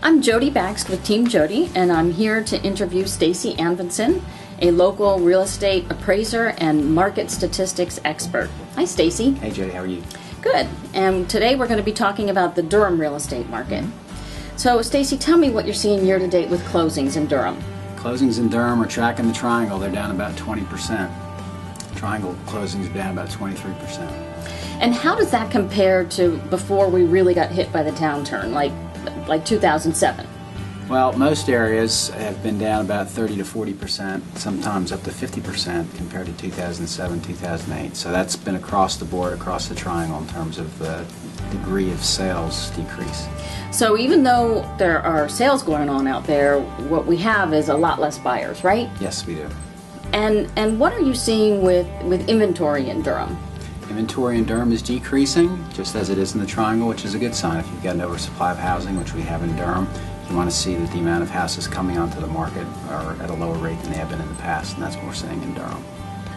I'm Jodi Bakst with Team Jodi, and I'm here to interview Stacey Andfinsen, a local real estate appraiser and market statistics expert. Hi, Stacey. Hey, Jodi. How are you? Good. And today we're going to be talking about the Durham real estate market. So, Stacey, tell me what you're seeing year to date with closings in Durham. Closings in Durham are tracking the triangle. They're down about 20%. Triangle closings are down about 23%. And how does that compare to before we really got hit by the downturn, like 2007? Well, most areas have been down about 30 to 40%, sometimes up to 50% compared to 2007, 2008. So that's been across the board, across the triangle in terms of the degree of sales decrease. So even though there are sales going on out there, what we have is a lot less buyers, right? Yes, we do. And what are you seeing with inventory in Durham? Inventory in Durham is decreasing, just as it is in the triangle, which is a good sign. If you've got an oversupply of housing, which we have in Durham, you want to see that the amount of houses coming onto the market are at a lower rate than they have been in the past, and that's what we're seeing in Durham.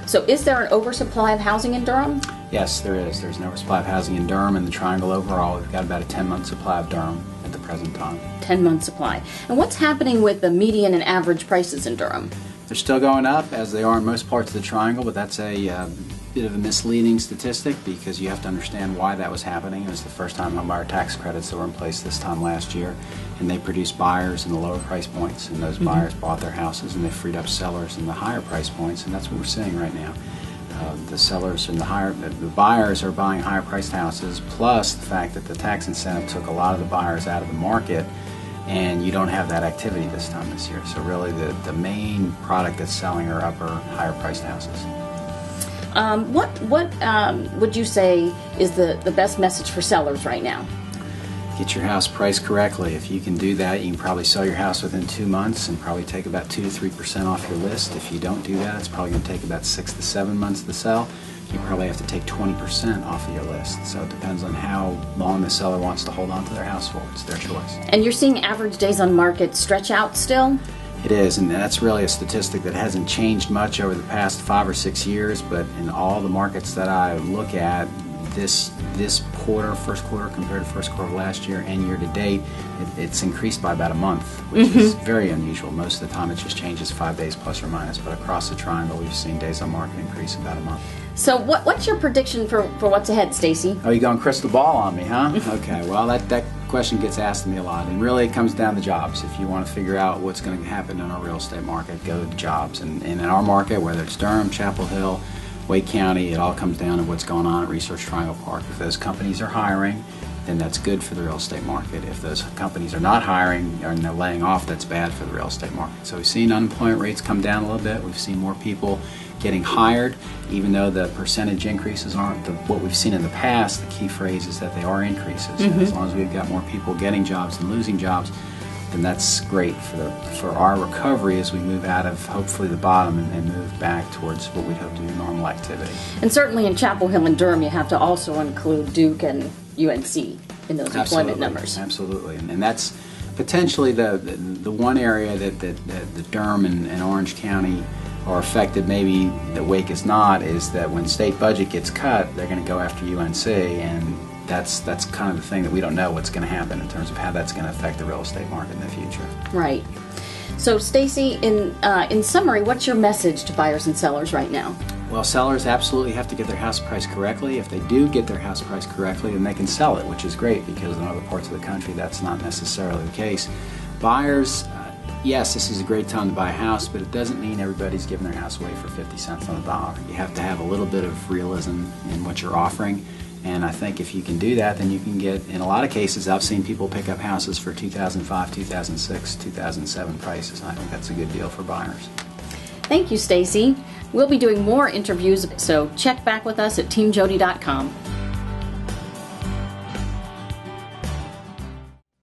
So is there an oversupply of housing in Durham? Yes, there is. There's an oversupply of housing in Durham and the triangle overall. We've got about a 10-month supply of Durham at the present time. 10-month supply. And what's happening with the median and average prices in Durham? They're still going up, as they are in most parts of the triangle, but that's a bit of a misleading statistic because you have to understand why that was happening. It was the first time homebuyer tax credits that were in place this time last year, and they produced buyers in the lower price points, and those buyers bought their houses, and they freed up sellers in the higher price points, and that's what we're seeing right now. The sellers and the buyers are buying higher priced houses, plus the fact that the tax incentive took a lot of the buyers out of the market, and you don't have that activity this time this year. So really the main product that's selling are higher priced houses. What would you say is the best message for sellers right now? Get your house priced correctly. If you can do that, you can probably sell your house within 2 months and probably take about 2 to 3% off your list. If you don't do that, it's probably going to take about 6 to 7 months to sell. You probably have to take 20% off of your list. So it depends on how long the seller wants to hold on to their house for. It's their choice. And you're seeing average days on market stretch out still? It is, and that's really a statistic that hasn't changed much over the past 5 or 6 years, but in all the markets that I look at, this quarter, first quarter compared to first quarter of last year and year to date, it's increased by about a month, which is very unusual. Most of the time it just changes 5 days plus or minus, but across the triangle we've seen days on market increase about a month. So what's your prediction for what's ahead, Stacey? Oh, you going crystal ball on me, huh? Okay, well that question gets asked to me a lot, and really it comes down to jobs. If you want to figure out what's going to happen in our real estate market, go to jobs. And in our market, whether it's Durham, Chapel Hill, Wake County, it all comes down to what's going on at Research Triangle Park. If those companies are hiring, then that's good for the real estate market. If those companies are not hiring and they're laying off, that's bad for the real estate market. So we've seen unemployment rates come down a little bit. We've seen more people getting hired, even though the percentage increases aren't what we've seen in the past. The key phrase is that they are increases. And as long as we've got more people getting jobs than losing jobs, then that's great for our recovery as we move out of hopefully the bottom and move back towards what we'd hope to be normal activity. And certainly in Chapel Hill and Durham, you have to also include Duke and UNC in those employment numbers. Absolutely, and that's potentially the one area that the Durham and Orange County are affected, maybe that Wake is not, is that when state budget gets cut, they're going to go after UNC, and that's kind of the thing that we don't know what's going to happen in terms of how that's going to affect the real estate market in the future. Right. So Stacey, in summary, what's your message to buyers and sellers right now? Well, sellers absolutely have to get their house priced correctly. If they do get their house priced correctly, then they can sell it, which is great, because in other parts of the country that's not necessarily the case. Buyers, yes, this is a great time to buy a house, but it doesn't mean everybody's giving their house away for 50 cents on the dollar. You have to have a little bit of realism in what you're offering, and I think if you can do that, then you can get, in a lot of cases, I've seen people pick up houses for 2005, 2006, 2007 prices, and I think that's a good deal for buyers. Thank you, Stacey. We'll be doing more interviews, so check back with us at teamjodi.com.